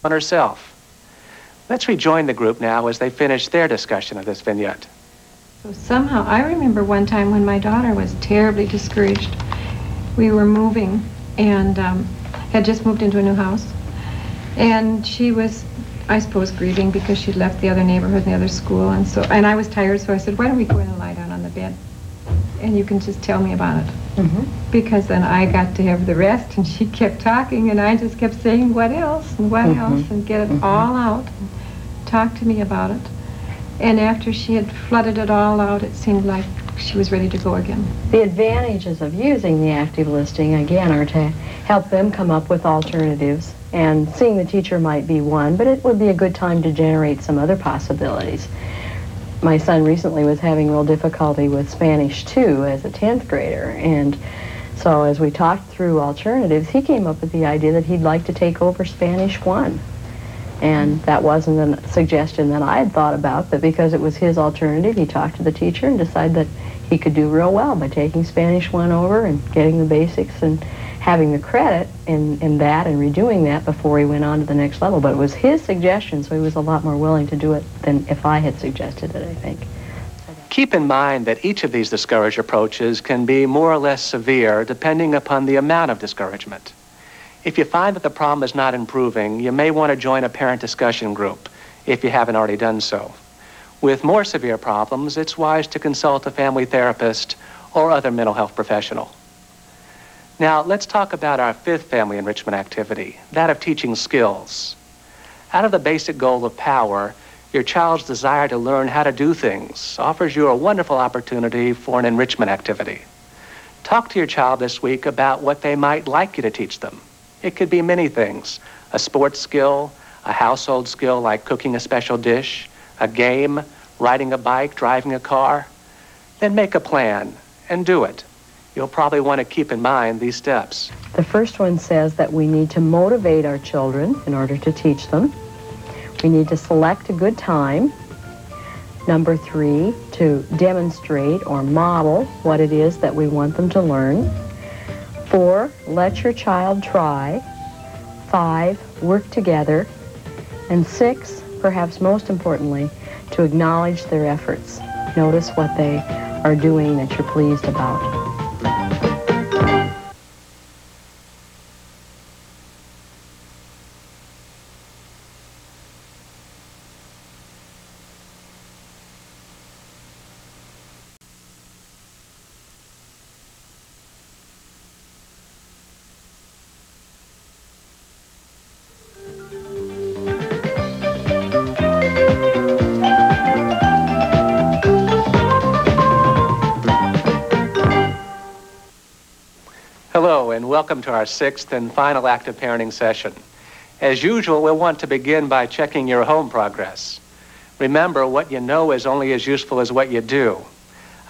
on herself. Let's rejoin the group now as they finish their discussion of this vignette. So somehow, I remember one time when my daughter was terribly discouraged. We were moving and had just moved into a new house. And she was, I suppose, grieving because she'd left the other neighborhood and the other school. And I was tired, so I said, why don't we go in and lie down on the bed? And you can just tell me about it. Because then I got to have the rest, and she kept talking, and I just kept saying, what else, and what else, and get it all out, and talk to me about it. And after she had flooded it all out, it seemed like she was ready to go again. The advantages of using the active listing, again, are to help them come up with alternatives, and seeing the teacher might be one, but it would be a good time to generate some other possibilities. My son recently was having real difficulty with Spanish 2 as a 10th grader, and so as we talked through alternatives, he came up with the idea that he'd like to take over Spanish 1. And that wasn't a suggestion that I had thought about, but because it was his alternative, he talked to the teacher and decided that he could do real well by taking Spanish 1 over and getting the basics and having the credit in that and redoing that before he went on to the next level. But it was his suggestion, so he was a lot more willing to do it than if I had suggested it, I think. Keep in mind that each of these discourage approaches can be more or less severe depending upon the amount of discouragement. If you find that the problem is not improving, you may want to join a parent discussion group if you haven't already done so. With more severe problems, it's wise to consult a family therapist or other mental health professional. Now, let's talk about our fifth family enrichment activity, that of teaching skills. Out of the basic goal of power, your child's desire to learn how to do things offers you a wonderful opportunity for an enrichment activity. Talk to your child this week about what they might like you to teach them. It could be many things: a sports skill, a household skill like cooking a special dish, a game, riding a bike, driving a car. Then make a plan and do it. You'll probably want to keep in mind these steps. The first one says that we need to motivate our children in order to teach them. We need to select a good time. Number 3, to demonstrate or model what it is that we want them to learn. 4, let your child try. 5, work together. And 6, perhaps most importantly, to acknowledge their efforts. Notice what they are doing that you're pleased about. Hello, and welcome to our sixth and final active parenting session. As usual, we'll want to begin by checking your home progress. Remember, what you know is only as useful as what you do.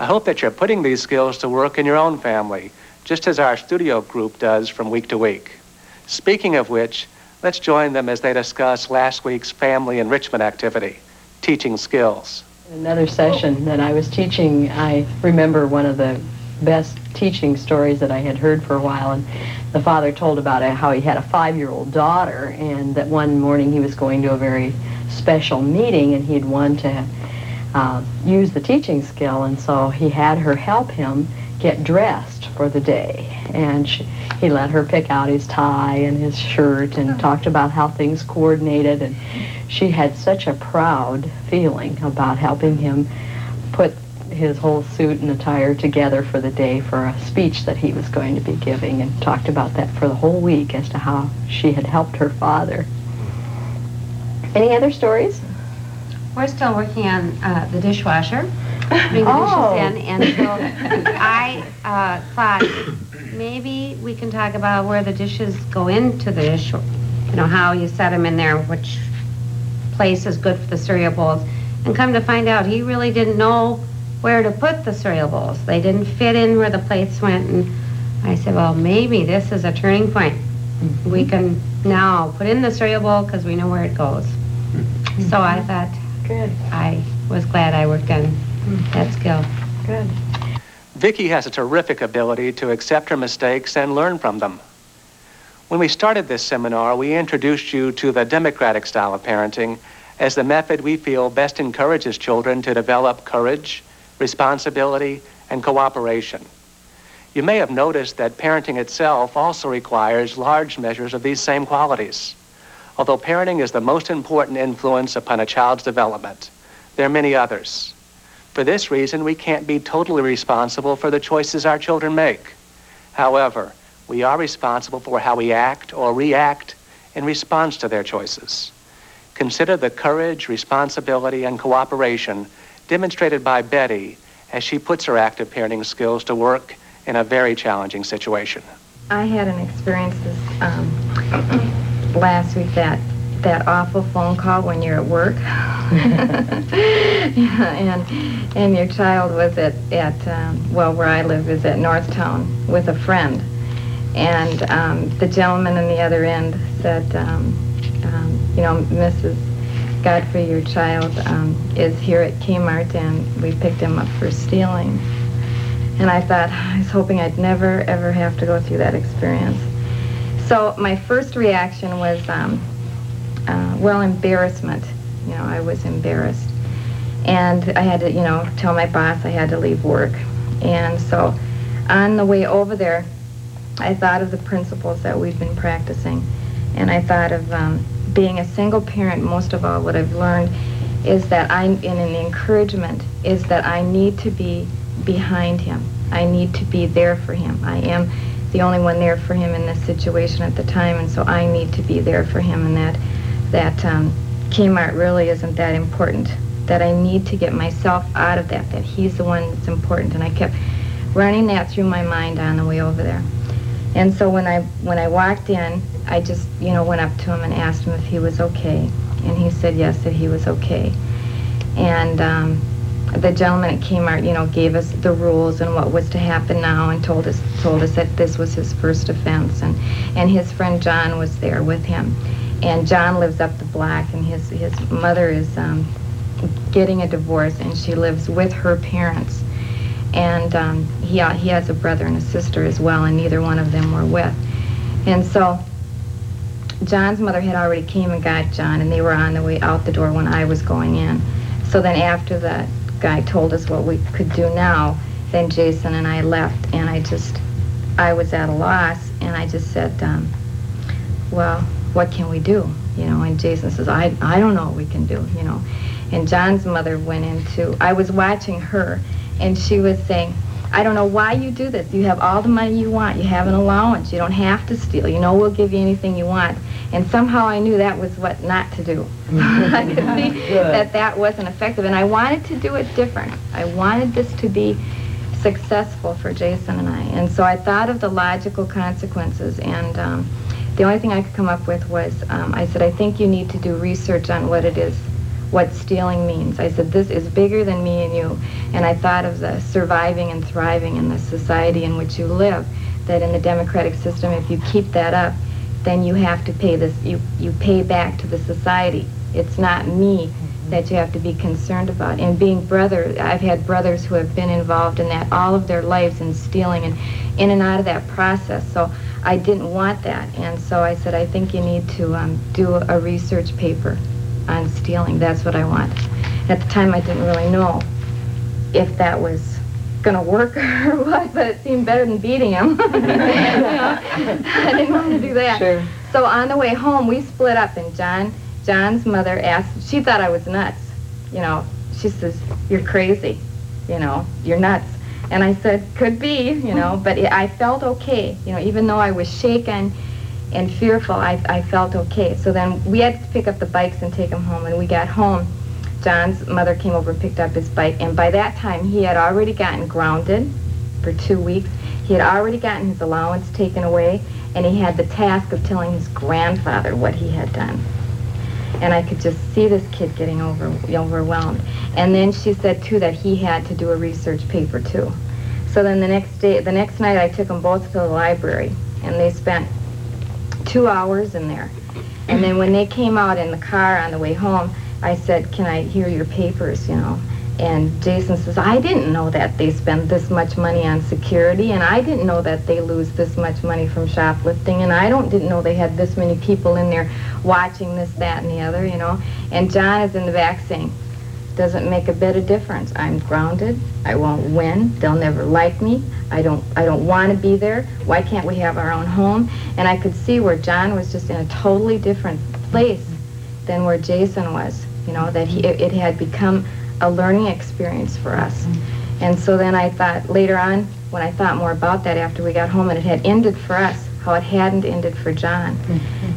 I hope that you're putting these skills to work in your own family, just as our studio group does from week to week. Speaking of which, let's join them as they discuss last week's family enrichment activity, teaching skills. Another session that I was teaching, I remember one of the best teaching stories that I had heard for a while, and the father told about how he had a 5-year-old daughter, and that one morning he was going to a very special meeting and he'd want to use the teaching skill, and so he had her help him get dressed for the day, and he let her pick out his tie and his shirt and talked about how things coordinated, and she had such a proud feeling about helping him put his whole suit and attire together for the day for a speech that he was going to be giving, and talked about that for the whole week as to how she had helped her father. Any other stories? We're still working on the dishwasher, putting the dishes in, and so I thought maybe we can talk about where the dishes go into the dish, you know, how you set them in there, which place is good for the cereal bowls, and come to find out he really didn't know where to put the cereal bowls. They didn't fit in where the plates went, and I said, well, maybe this is a turning point. Mm-hmm. We can now put in the cereal bowl because we know where it goes. Mm-hmm. So I thought, good. I was glad I worked on that skill. Good. Vicki has a terrific ability to accept her mistakes and learn from them. When we started this seminar, we introduced you to the democratic style of parenting as the method we feel best encourages children to develop courage, responsibility, and cooperation. You may have noticed that parenting itself also requires large measures of these same qualities. Although parenting is the most important influence upon a child's development, there are many others. For this reason, we can't be totally responsible for the choices our children make. However, we are responsible for how we act or react in response to their choices. Consider the courage, responsibility, and cooperation demonstrated by Betty as she puts her active parenting skills to work in a very challenging situation. I had an experience this last week, that awful phone call when you're at work. and your child was at well, where I live is at Northtown with a friend. And the gentleman on the other end said, you know, Mrs. Godfrey, your child is here at Kmart and we picked him up for stealing. And I thought, I was hoping I'd never, ever have to go through that experience. So my first reaction was, well, embarrassment. You know, I was embarrassed. And I had to, you know, tell my boss I had to leave work. And so on the way over there, I thought of the principles that we've been practicing. And I thought of being a single parent. Most of all, what I've learned is that and an encouragement is that I need to be behind him. I need to be there for him. I am the only one there for him in this situation at the time, and so I need to be there for him, and that Kmart really isn't that important, that I need to get myself out of that he's the one that's important. And I kept running that through my mind on the way over there. And so when I walked in, I just, you know, went up to him and asked him if he was okay. And he said yes, that he was okay. And the gentleman at Kmart, you know, gave us the rules and what was to happen now, and told us that this was his first offense. And his friend John was there with him. And John lives up the block, and his mother is getting a divorce, and she lives with her parents. And he has a brother and a sister as well, and neither one of them were with. And so John's mother had already came and got John, and they were on the way out the door when I was going in. So then after the guy told us what we could do now, then Jason and I left, and I was at a loss, and I just said, well, what can we do? You know, and Jason says, I don't know what we can do, you know. And John's mother went into, I was watching her, and she was saying, I don't know why you do this. You have all the money you want. You have an allowance. You don't have to steal. You know, we'll give you anything you want. And somehow I knew that was what not to do. I could see that wasn't effective. And I wanted to do it different. I wanted this to be successful for Jason and I. And so I thought of the logical consequences. And the only thing I could come up with was, I said, I think you need to do research on what it is, what stealing means. I said, this is bigger than me and you. And I thought of the surviving and thriving in the society in which you live, that in the democratic system, if you keep that up, then you have to pay this, you pay back to the society. It's not me that you have to be concerned about. And being brother, I've had brothers who have been involved in that all of their lives in stealing and in and out of that process. So I didn't want that. And so I said, I think you need to do a research paper on stealing. That's what I want. At the time, I didn't really know if that was going to work or what, but it seemed better than beating him. You know? I didn't want to do that. Sure. So on the way home, we split up, and John's mother asked, she thought I was nuts. You know, she says, you're crazy. You know, you're nuts. And I said, could be, you know, but I felt okay. You know, even though I was shaken and fearful, I felt okay. So then we had to pick up the bikes and take them home. And we got home, John's mother came over and picked up his bike. And by that time, he had already gotten grounded for 2 weeks. He had already gotten his allowance taken away. And he had the task of telling his grandfather what he had done. And I could just see this kid getting overwhelmed. And then she said, too, that he had to do a research paper, too. So then the next night, I took them both to the library. And they spent 2 hours in there. And then when they came out in the car on the way home, I said, can I hear your papers, you know? And Jason says, I didn't know that they spend this much money on security, and I didn't know that they lose this much money from shoplifting, and I didn't know they had this many people in there watching this, that, and the other, you know. And John is in the back saying, doesn't make a bit of difference. I'm grounded. I won't win. They'll never like me. I don't want to be there. Why can't we have our own home? And I could see where John was just in a totally different place than where Jason was, you know, that it had become a learning experience for us. And so then I thought later on, when I thought more about that after we got home, and it had ended for us, how it hadn't ended for John.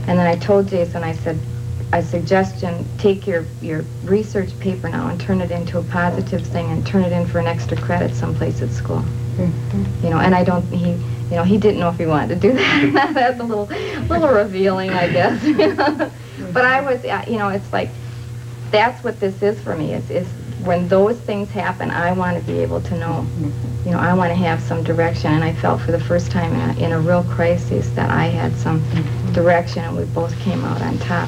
And then I told Jason, I said, a suggestion, take your research paper now and turn it into a positive thing and turn it in for an extra credit someplace at school. You know, and he didn't know if he wanted to do that. That's a little revealing, I guess. But I was, you know, it's like, that's what this is for me, is when those things happen, I want to be able to know, you know, I want to have some direction. And I felt for the first time in a real crisis that I had some direction, and we both came out on top.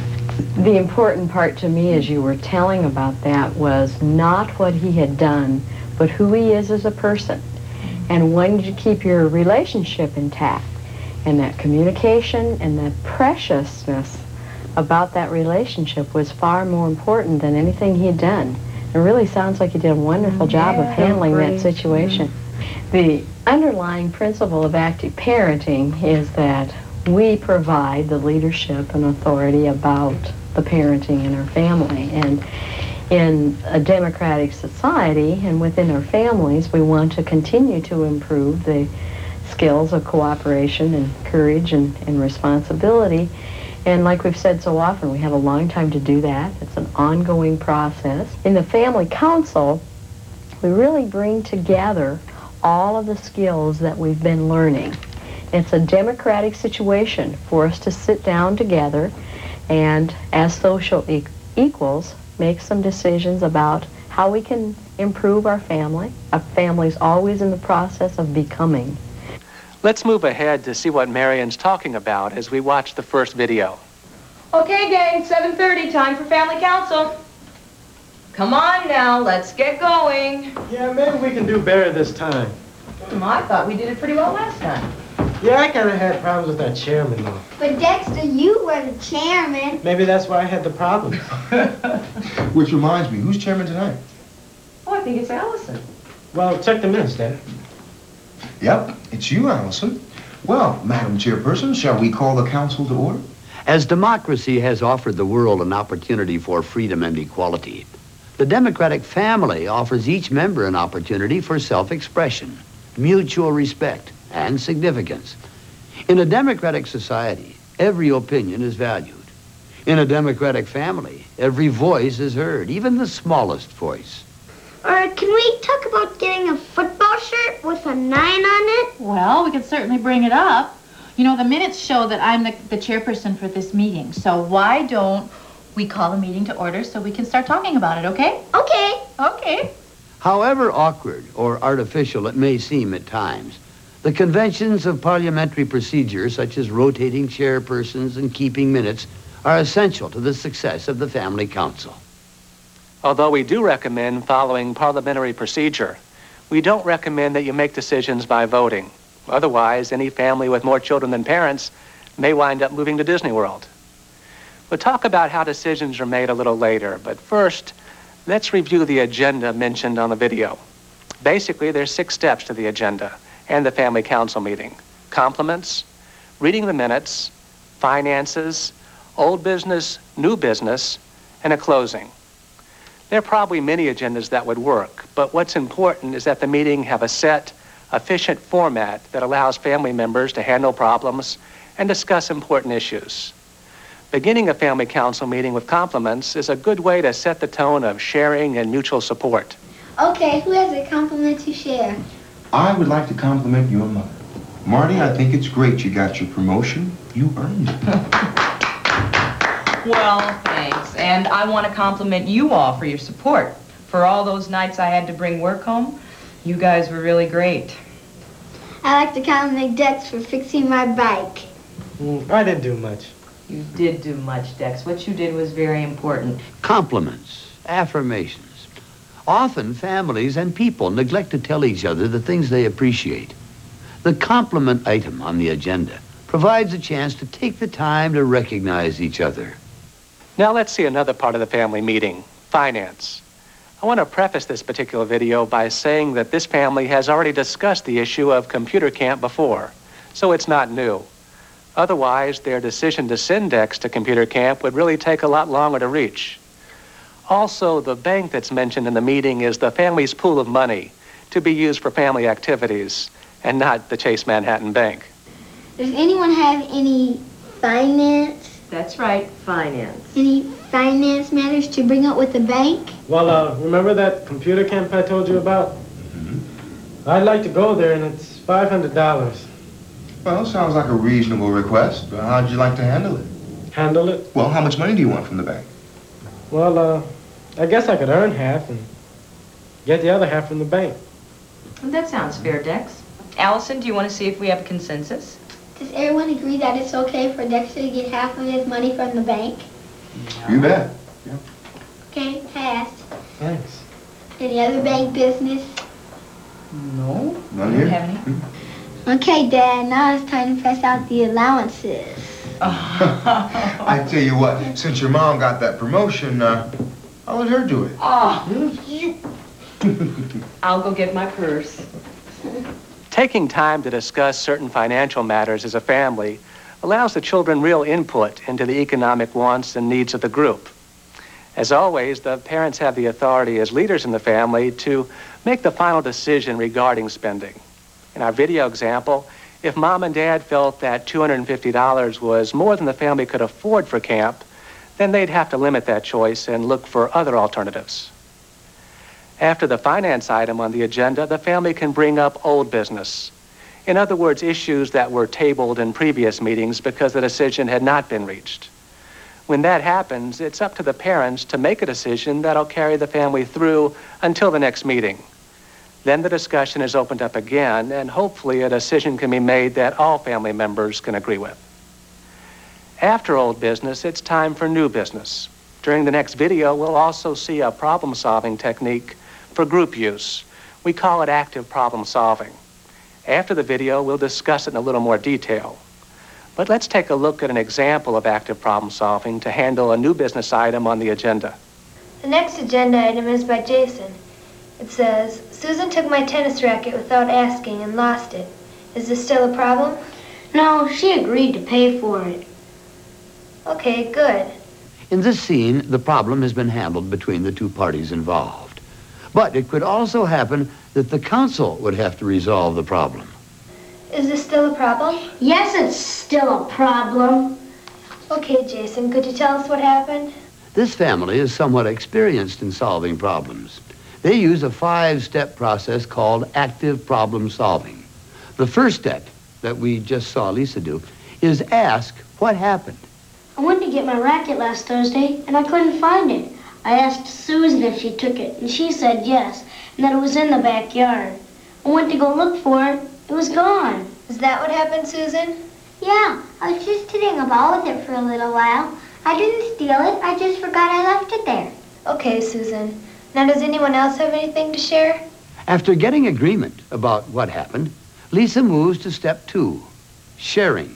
The important part to me as you were telling about that was not what he had done, but who he is as a person. And when did you keep your relationship intact? And that communication and that preciousness about that relationship was far more important than anything he had done. It really sounds like he did a wonderful job of handling that situation. The underlying principle of active parenting is that we provide the leadership and authority about the parenting in our family. And in a democratic society and within our families, we want to continue to improve the skills of cooperation and courage and responsibility. And like we've said so often, we have a long time to do that. It's an ongoing process. In the Family Council, we really bring together all of the skills that we've been learning. It's a democratic situation for us to sit down together and, as social equals, make some decisions about how we can improve our family. Our family's always in the process of becoming. Let's move ahead to see what Marion's talking about as we watch the first video. Okay, gang, 7:30, time for Family Council. Come on now, let's get going. Yeah, maybe we can do better this time. I thought we did it pretty well last time. Yeah, I kind of had problems with that chairman, though. But Dexter, you were the chairman. Maybe that's why I had the problems. Which reminds me, who's chairman tonight? Oh, I think it's Allison. Well, check the minutes, Dad. Yep, it's you, Allison. Well, Madam Chairperson, shall we call the council to order? As democracy has offered the world an opportunity for freedom and equality, the democratic family offers each member an opportunity for self-expression, mutual respect, and significance. In a democratic society, every opinion is valued. In a democratic family, every voice is heard, even the smallest voice. Can we talk about getting a football shirt with a 9 on it? Well, we can certainly bring it up. You know, the minutes show that I'm the chairperson for this meeting, so why don't we call a meeting to order so we can start talking about it, okay? Okay. Okay. However awkward or artificial it may seem at times, the conventions of parliamentary procedure, such as rotating chairpersons and keeping minutes, are essential to the success of the Family Council. Although we do recommend following parliamentary procedure, we don't recommend that you make decisions by voting. Otherwise, any family with more children than parents may wind up moving to Disney World. We'll talk about how decisions are made a little later, but first, let's review the agenda mentioned on the video. Basically, there's 6 steps to the agenda and the Family Council meeting: compliments, reading the minutes, finances, old business, new business, and a closing. There are probably many agendas that would work, but what's important is that the meeting have a set, efficient format that allows family members to handle problems and discuss important issues. Beginning a Family Council meeting with compliments is a good way to set the tone of sharing and mutual support. Okay, who has a compliment to share? I would like to compliment your mother. Marty, I think it's great you got your promotion. You earned it. Well, thanks. And I want to compliment you all for your support. For all those nights I had to bring work home, you guys were really great. I like to compliment Dex for fixing my bike. I didn't do much. You did do much, Dex. What you did was very important. Compliments, affirmations, Often, families and people neglect to tell each other the things they appreciate. The compliment item on the agenda provides a chance to take the time to recognize each other. Now let's see another part of the family meeting, finance. I want to preface this particular video by saying that this family has already discussed the issue of computer camp before, so it's not new. Otherwise, their decision to send Dex to computer camp would really take a lot longer to reach. Also, the bank that's mentioned in the meeting is the family's pool of money to be used for family activities, and not the Chase Manhattan Bank. Does anyone have any finance? That's right, finance. Any finance matters to bring up with the bank? Well, remember that computer camp I told you about? Mm-hmm. I'd like to go there, and it's $500. Well, sounds like a reasonable request. How'd you like to handle it? Handle it? Well, how much money do you want from the bank? Well, I guess I could earn half and get the other half from the bank. That sounds fair, Dex. Allison, do you want to see if we have a consensus? Does everyone agree that it's okay for Dexter to get half of his money from the bank? You bet. Yeah. Okay, passed. Thanks. Any other bank business? No. None We here? don't have any. Hmm? Okay, Dad, now it's time to pass out the allowances. I tell you what, since your mom got that promotion, I'll let her do it. Oh, you... I'll go get my purse. Taking time to discuss certain financial matters as a family allows the children real input into the economic wants and needs of the group. As always, the parents have the authority as leaders in the family to make the final decision regarding spending. In our video example, if Mom and Dad felt that $250 was more than the family could afford for camp, then they'd have to limit that choice and look for other alternatives. After the finance item on the agenda, the family can bring up old business. In other words, issues that were tabled in previous meetings because the decision had not been reached. When that happens, it's up to the parents to make a decision that'll carry the family through until the next meeting. Then the discussion is opened up again, and hopefully a decision can be made that all family members can agree with. After old business, it's time for new business. During the next video, we'll also see a problem-solving technique for group use. We call it active problem solving. After the video, we'll discuss it in a little more detail. But let's take a look at an example of active problem solving to handle a new business item on the agenda. The next agenda item is by Jason. It says, Susan took my tennis racket without asking and lost it. Is this still a problem? No, she agreed to pay for it. Okay, good. In this scene, the problem has been handled between the two parties involved. But it could also happen that the council would have to resolve the problem. Is this still a problem? Yes, it's still a problem. Okay, Jason, could you tell us what happened? This family is somewhat experienced in solving problems. They use a 5-step process called active problem solving. The first step that we just saw Lisa do is ask what happened. I went to get my racket last Thursday, and I couldn't find it. I asked Susan if she took it, and she said yes, and that it was in the backyard. I went to go look for it. It was gone. Is that what happened, Susan? Yeah, I was just hitting a ball with it for a little while. I didn't steal it. I just forgot I left it there. Okay, Susan. Now, does anyone else have anything to share? After getting agreement about what happened, Lisa moves to step 2, sharing.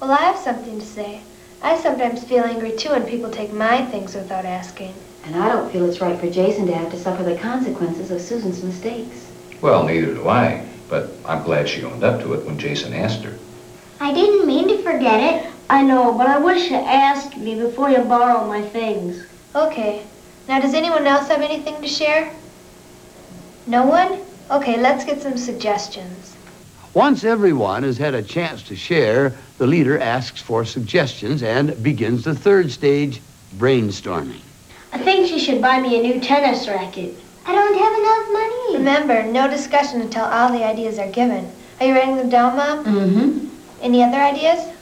Well, I have something to say. I sometimes feel angry, too, when people take my things without asking. And I don't feel it's right for Jason to have to suffer the consequences of Susan's mistakes. Well, neither do I, but I'm glad she owned up to it when Jason asked her. I didn't mean to forget it. I know, but I wish you asked me before you borrowed my things. Okay. Now, does anyone else have anything to share? No one? Okay, let's get some suggestions. Once everyone has had a chance to share, the leader asks for suggestions and begins the third stage, brainstorming. I think she should buy me a new tennis racket. I don't have enough money. Remember, no discussion until all the ideas are given. Are you writing them down, Mom? Mm-hmm. Any other ideas?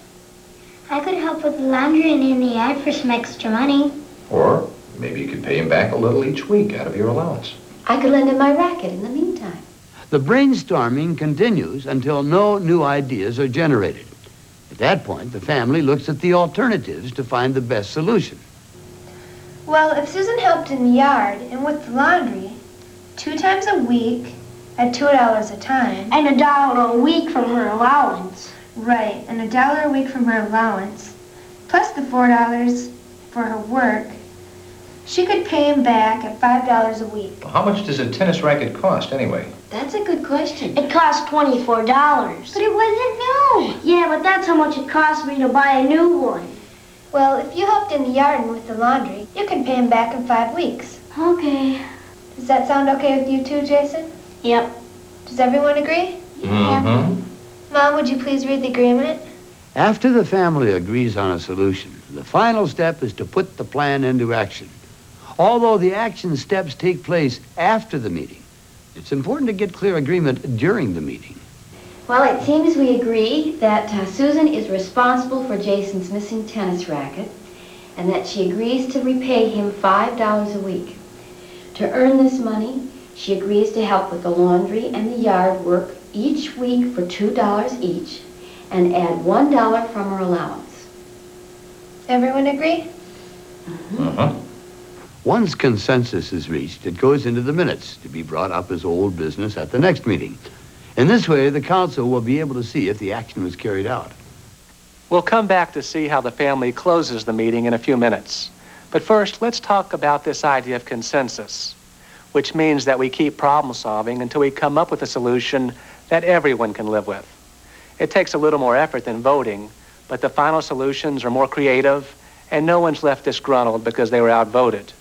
I could help with the laundry and in the ad for some extra money. Or maybe you could pay him back a little each week out of your allowance. I could lend him my racket in the meantime. The brainstorming continues until no new ideas are generated. At that point, the family looks at the alternatives to find the best solution. Well, if Susan helped in the yard and with the laundry, 2 times a week at $2 a time. And $1 a week from her allowance. Right, and $1 a week from her allowance, plus the $4 for her work, she could pay him back at $5 a week. Well, how much does a tennis racket cost, anyway? That's a good question. It cost $24. But it wasn't new. Yeah, but that's how much it cost me to buy a new one. Well, if you helped in the yard and with the laundry, you can pay him back in 5 weeks. Okay. Does that sound okay with you too, Jason? Yep. Does everyone agree? Mm-hmm. Mom, would you please read the agreement? After the family agrees on a solution, the final step is to put the plan into action. Although the action steps take place after the meeting, it's important to get clear agreement during the meeting. Well, it seems we agree that Susan is responsible for Jason's missing tennis racket and that she agrees to repay him $5 a week. To earn this money, she agrees to help with the laundry and the yard work each week for $2 each and add $1 from her allowance. Everyone agree? Uh-huh. Once consensus is reached, it goes into the minutes to be brought up as old business at the next meeting. In this way, the council will be able to see if the action was carried out. We'll come back to see how the family closes the meeting in a few minutes. But first, let's talk about this idea of consensus, which means that we keep problem solving until we come up with a solution that everyone can live with. It takes a little more effort than voting, but the final solutions are more creative and no one's left disgruntled because they were outvoted.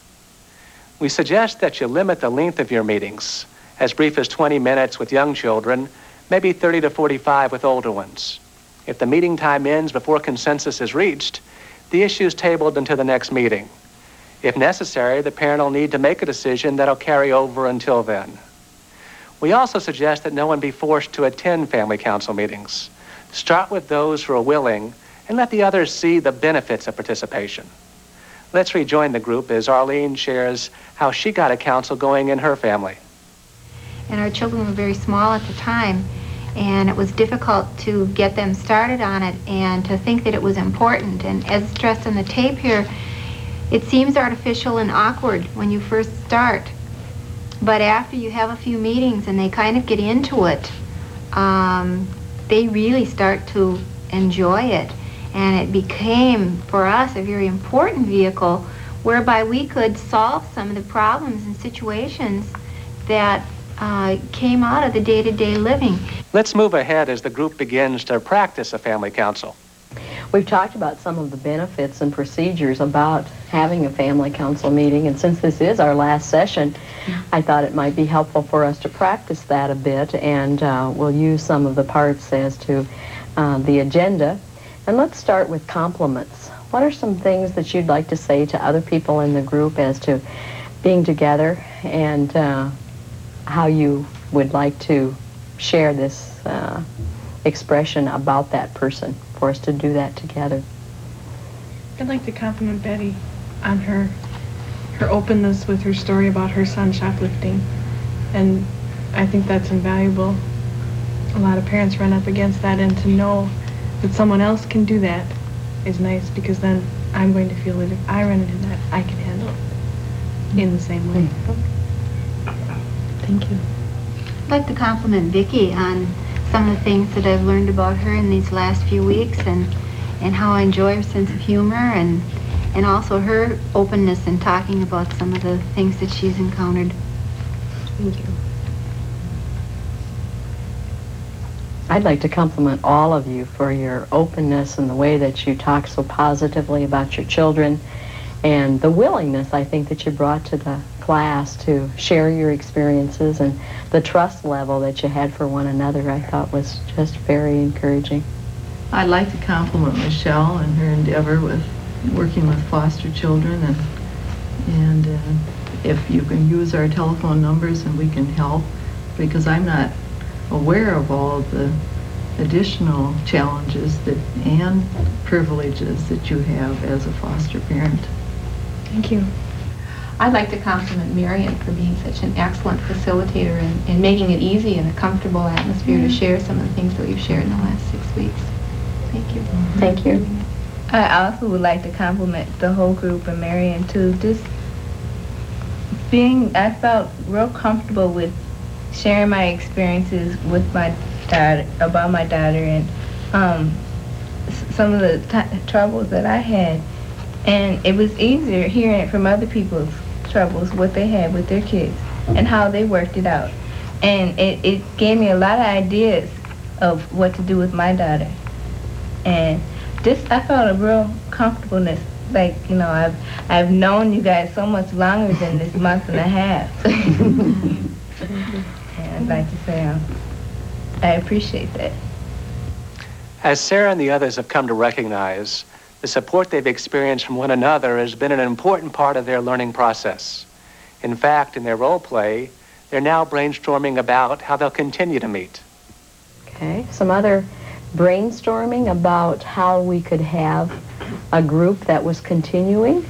We suggest that you limit the length of your meetings, as brief as 20 minutes with young children, maybe 30 to 45 with older ones. If the meeting time ends before consensus is reached, the issue is tabled until the next meeting. If necessary, the parent will need to make a decision that'll carry over until then. We also suggest that no one be forced to attend family council meetings. Start with those who are willing and let the others see the benefits of participation. Let's rejoin the group as Arlene shares how she got a council going in her family. And our children were very small at the time, and it was difficult to get them started on it and to think that it was important. And as stressed on the tape here, it seems artificial and awkward when you first start. But after you have a few meetings and they kind of get into it, they really start to enjoy it. And it became, for us, a very important vehicle whereby we could solve some of the problems and situations that came out of the day-to-day living. Let's move ahead as the group begins to practice a family council. We've talked about some of the benefits and procedures about having a family council meeting, and since this is our last session, I thought it might be helpful for us to practice that a bit, and we'll use some of the parts as to the agenda. And let's start with compliments. What are some things that you'd like to say to other people in the group as to being together and how you would like to share this expression about that person, for us to do that together? I'd like to compliment Betty on her openness with her story about her son shoplifting, and I think that's invaluable. A lot of parents run up against that, and to know that someone else can do that is nice, because then I'm going to feel that if I run into that, I can handle it in the same way. Thank you. I'd like to compliment Vicki on some of the things that I've learned about her in these last few weeks, and how I enjoy her sense of humor, and also her openness in talking about some of the things that she's encountered. Thank you. I'd like to compliment all of you for your openness and the way that you talk so positively about your children, and the willingness, I think, that you brought to the class to share your experiences, and the trust level that you had for one another, I thought was just very encouraging. I'd like to compliment Michelle and her endeavor with working with foster children, and if you can use our telephone numbers and we can help, because I'm not aware of all the additional challenges and privileges that you have as a foster parent. Thank you. I'd like to compliment Marion for being such an excellent facilitator and making it easy and a comfortable atmosphere to share some of the things that we've shared in the last 6 weeks. Thank you. Thank you. I also would like to compliment the whole group and Marion too. Just I felt real comfortable with sharing my experiences with my dad, about my daughter, and some of the troubles that I had. And it was easier hearing it from other people's troubles, what they had with their kids, and how they worked it out. And it gave me a lot of ideas of what to do with my daughter. And I felt a real comfortableness. Like, you know, I've known you guys so much longer than this month and a half. And I'd like to say I appreciate that. As Sarah and the others have come to recognize, the support they've experienced from one another has been an important part of their learning process. In fact, in their role play, they're now brainstorming about how they'll continue to meet. Okay, some other brainstorming about how we could have a group that was continuing.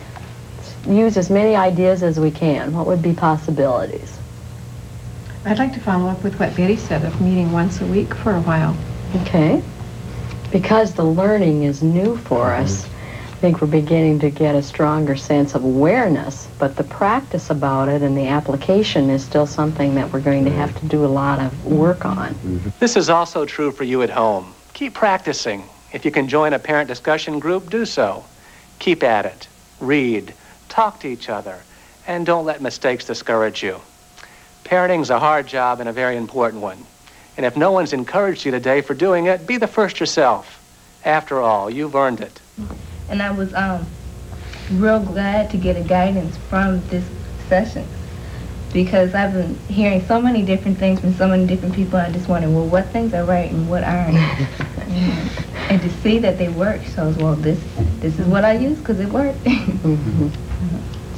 Use as many ideas as we can. What would be possibilities? I'd like to follow up with what Betty said of meeting once a week for a while. Okay. Because the learning is new for us, I think we're beginning to get a stronger sense of awareness, but the practice about it and the application is still something that we're going to have to do a lot of work on. This is also true for you at home. Keep practicing. If you can join a parent discussion group, do so. Keep at it. Read. Talk to each other. And don't let mistakes discourage you. Parenting's a hard job and a very important one. And if no one's encouraged you today for doing it, be the first yourself. After all, you've earned it. And I was real glad to get a guidance from this session, because I've been hearing so many different things from so many different people. I just wondered, well, what things are right and what aren't? And to see that they work shows, well, this is what I use because it worked.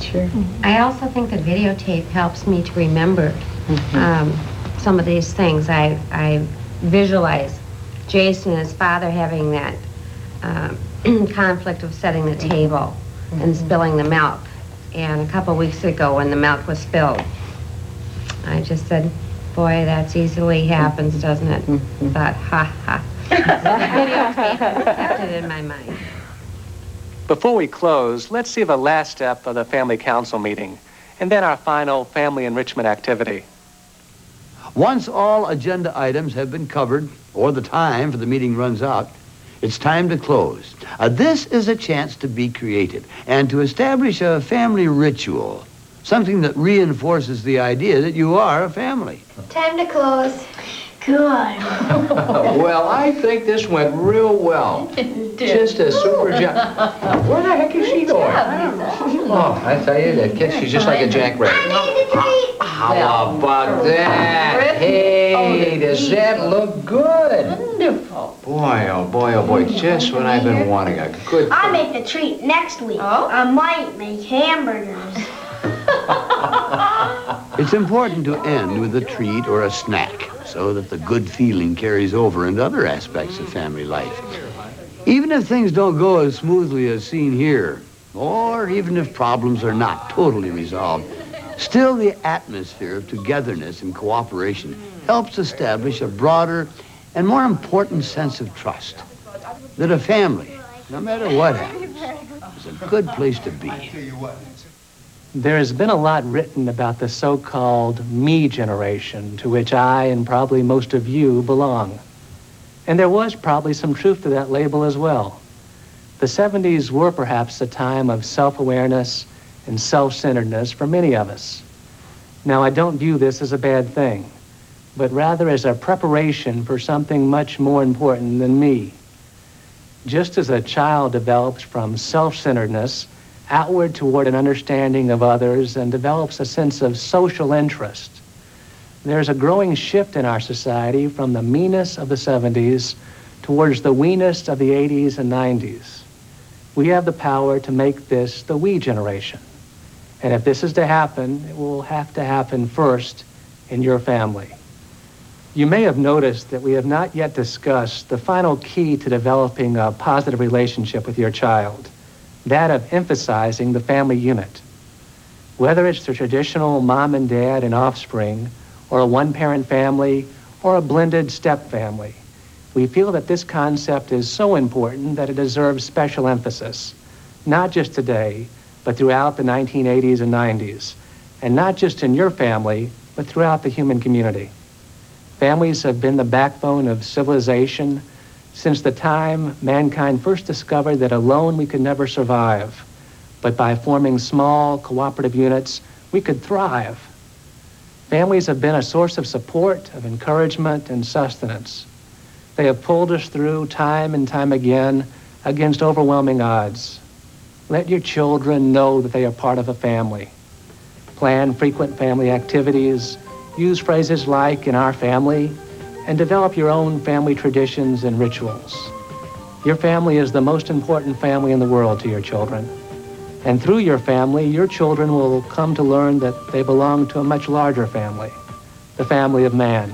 Sure. I also think the videotape helps me to remember some of these things. I visualize Jason and his father having that conflict of setting the table and spilling the milk. And a couple weeks ago when the milk was spilled, I just said, boy, that's easily happens, doesn't it? Thought, ha ha. Videotape kept it in my mind. Before we close, let's see the last step of the family council meeting, and then our final family enrichment activity. Once all agenda items have been covered, or the time for the meeting runs out, it's time to close. This is a chance to be creative and to establish a family ritual, something that reinforces the idea that you are a family. Time to close. Good. Well, I think this went real well. Just a super job. Where the heck is she going? Oh, I tell you, that kid, she's just like a jackrabbit. How about that? Hey, does that look good? Wonderful. Boy, oh boy, oh boy, just what I've been wanting. A good... I make the treat next week. Oh? I might make hamburgers. It's important to end with a treat or a snack so that the good feeling carries over into other aspects of family life. Even if things don't go as smoothly as seen here, or even if problems are not totally resolved, still the atmosphere of togetherness and cooperation helps establish a broader and more important sense of trust that a family, no matter what happens, is a good place to be. There has been a lot written about the so-called me generation, to which I and probably most of you belong. And there was probably some truth to that label as well. The 70s were perhaps a time of self-awareness and self-centeredness for many of us. Now, I don't view this as a bad thing, but rather as a preparation for something much more important than me. Just as a child develops from self-centeredness outward toward an understanding of others and develops a sense of social interest, there's a growing shift in our society from the meanness of the 70s towards the weeness of the 80s and 90s. We have the power to make this the we generation. And if this is to happen, it will have to happen first in your family. You may have noticed that we have not yet discussed the final key to developing a positive relationship with your child, that of emphasizing the family unit. Whether it's the traditional mom and dad and offspring, or a one-parent family, or a blended step family, we feel that this concept is so important that it deserves special emphasis, not just today, but throughout the 1980s and 90s, and not just in your family, but throughout the human community. Families have been the backbone of civilization since the time mankind first discovered that alone we could never survive, but by forming small cooperative units, we could thrive. Families have been a source of support, of encouragement, and sustenance. They have pulled us through time and time again against overwhelming odds. Let your children know that they are part of a family. Plan frequent family activities, use phrases like "in our family," and develop your own family traditions and rituals. Your family is the most important family in the world to your children. And through your family, your children will come to learn that they belong to a much larger family, the family of man.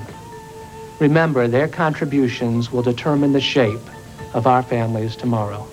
Remember, their contributions will determine the shape of our families tomorrow.